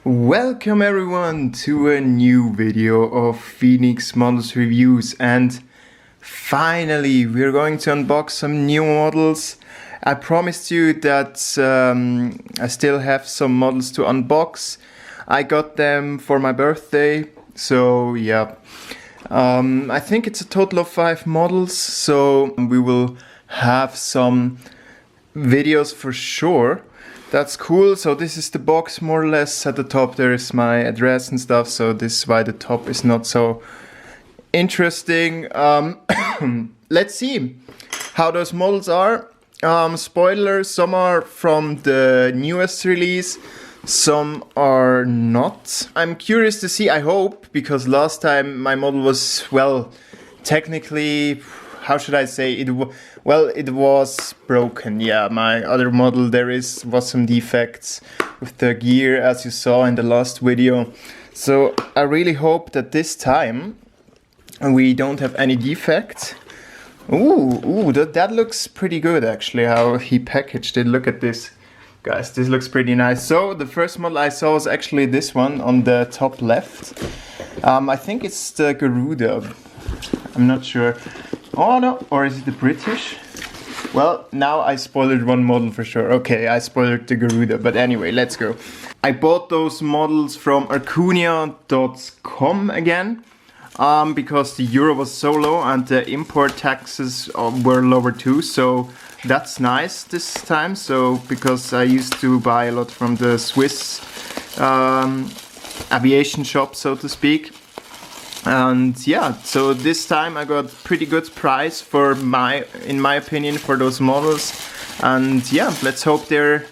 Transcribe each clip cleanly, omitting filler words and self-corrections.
Welcome everyone to a new video of Phoenix Models Reviews, and finally we're going to unbox some new models. I promised you that I still have some models to unbox. I got them for my birthday, so yeah. I think it's a total of 5 models, so we will have some videos for sure. That's cool. So this is the box more or less. At the top there is my address and stuff, so this is why the top is not so interesting. Let's see how those models are. Spoiler, some are from the newest release, some are not. I'm curious to see, I hope, because last time my model was, well, technically, how should I say, it was broken. Yeah, my other model, was some defects with the gear, as you saw in the last video. So I really hope that this time we don't have any defects. Ooh, that looks pretty good actually, how he packaged it. Look at this, guys, this looks pretty nice. So the first model I saw was actually this one on the top left. I think it's the Garuda, I'm not sure. Oh no, or is it the British? Well, now I spoiled one model for sure. Okay, I spoiled the Garuda, but anyway, let's go. I bought those models from Arcunia.com again, because the euro was so low and the import taxes were lower too, so that's nice this time. So, because I used to buy a lot from the Swiss aviation shop, so to speak. And yeah, so this time I got pretty good price for in my opinion, for those models. And yeah, let's hope they're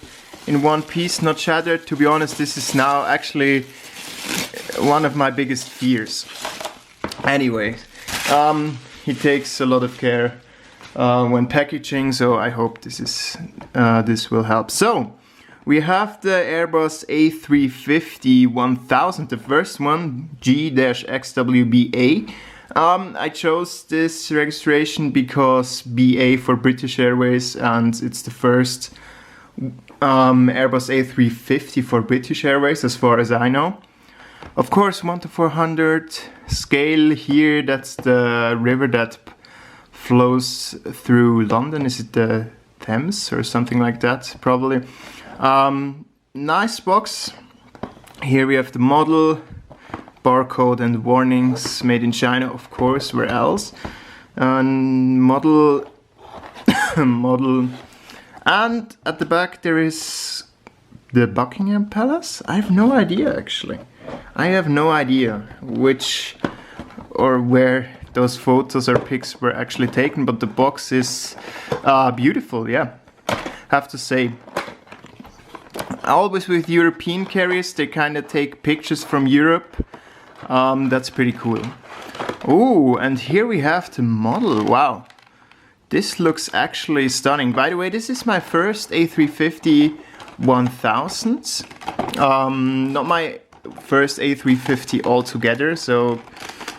in one piece, not shattered. To be honest, this is now actually one of my biggest fears. Anyway, he takes a lot of care when packaging, so I hope this will help. So we have the Airbus A350-1000, the first one, G-XWBA. I chose this registration because BA for British Airways, and it's the first Airbus A350 for British Airways, as far as I know. Of course, 1:400 scale here, that's the river that flows through London. Is it the Thames or something like that? Probably. Nice box. Here we have the model, barcode and warnings, made in China, of course, where else? Model, and at the back there is the Buckingham Palace. I have no idea actually. I have no idea which or where those photos or pics were actually taken, but the box is beautiful, yeah, have to say. Always with European carriers, they kind of take pictures from Europe. That's pretty cool. Oh, and here we have the model. Wow, this looks actually stunning. By the way, this is my first A350-1000. Not my first A350 altogether, so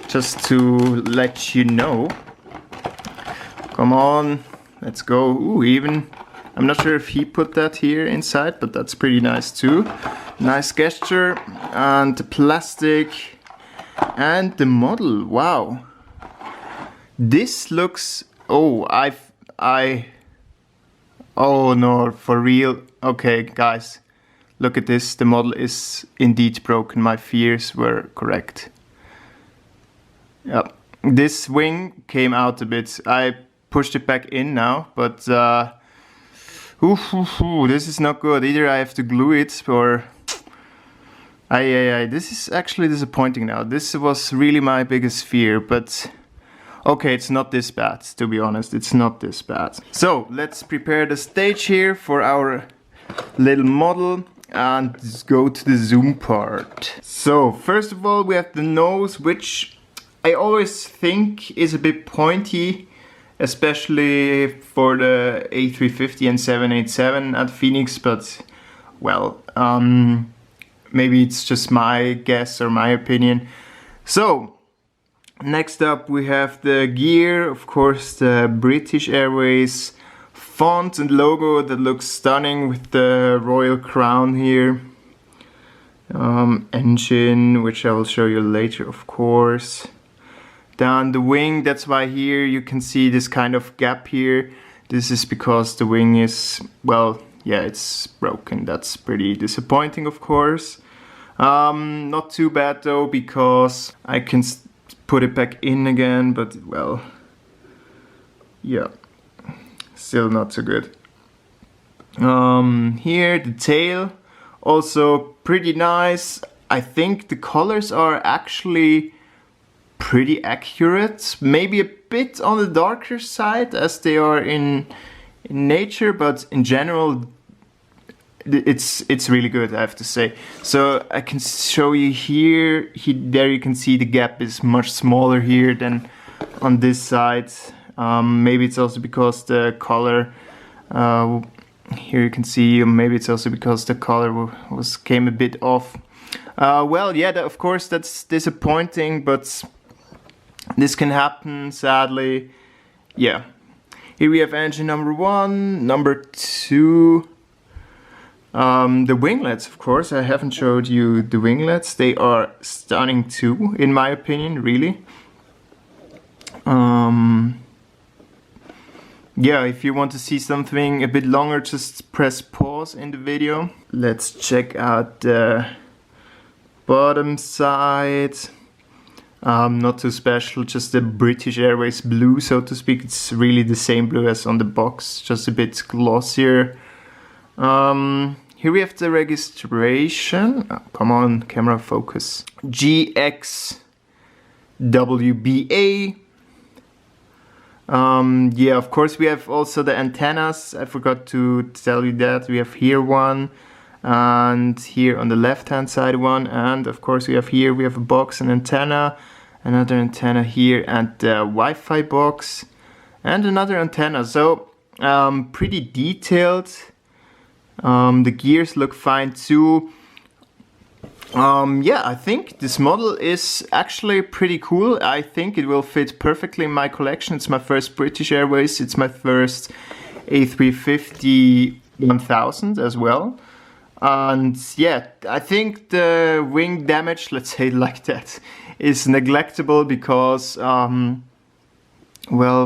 just to let you know. Come on, let's go. Ooh, even I'm not sure if he put that here inside, but that's pretty nice too. Nice gesture. And the plastic and the model. Wow, this looks, oh no, for real. Okay guys, look at this, the model is indeed broken. My fears were correct. Yep, this wing came out a bit. I pushed it back in now, but this is not good. Either I have to glue it or... This is actually disappointing now. This was really my biggest fear, but okay, it's not this bad, to be honest. It's not this bad. So let's prepare the stage here for our little model and just go to the zoom part. So first of all, we have the nose, which I always think is a bit pointy, especially for the A350 and 787 at Phoenix, but well, maybe it's just my guess or my opinion. So next up we have the gear, of course the British Airways font and logo that looks stunning with the royal crown here. Engine, which I will show you later, of course. Down the wing, that's why here you can see this kind of gap here. This is because the wing is, well, yeah, it's broken. That's pretty disappointing, of course. Not too bad though, because I can put it back in again, but well, yeah, still not so good. Here, the tail, also pretty nice. I think the colors are actually pretty accurate, maybe a bit on the darker side as they are in nature, but in general it's really good, I have to say. So I can show you here, there you can see the gap is much smaller here than on this side. Maybe it's also because the color, here you can see, maybe it's also because the color came a bit off. Well, yeah, of course that's disappointing, but this can happen, sadly. Yeah. Here we have engine number 1, number 2. The winglets, of course, I haven't showed you the winglets. They are stunning too, in my opinion, really. Yeah, if you want to see something a bit longer, just press pause in the video. Let's check out the bottom side. Not too special, just the British Airways blue, so to speak. It's really the same blue as on the box, just a bit glossier. Here we have the registration. Oh, come on, camera focus. GXWBA. Yeah, of course we have also the antennas. I forgot to tell you that. We have here one, and here on the left hand side one, and of course we have a box, an antenna, another antenna here, and the Wi-Fi box, and another antenna. So pretty detailed. The gears look fine too. Yeah, I think this model is actually pretty cool. I think it will fit perfectly in my collection. It's my first British Airways. It's my first A350-1000 as well. And yeah, I think the wing damage, let's say it like that, is neglectable because, well,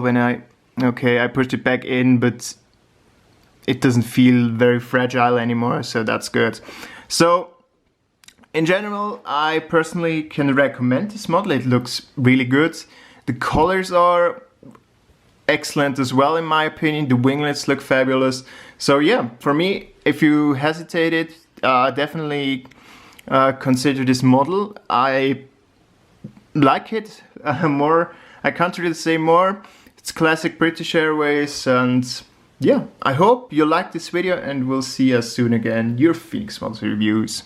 when I pushed it back in, but it doesn't feel very fragile anymore, so that's good. So in general, I personally can recommend this model. It looks really good. The colors are excellent as well, in my opinion. The winglets look fabulous. So yeah, for me, if you hesitated, definitely consider this model. I like it more. I can't really say more. It's classic British Airways, and yeah, I hope you liked this video, and we'll see us soon again. Your Phoenix Models Reviews.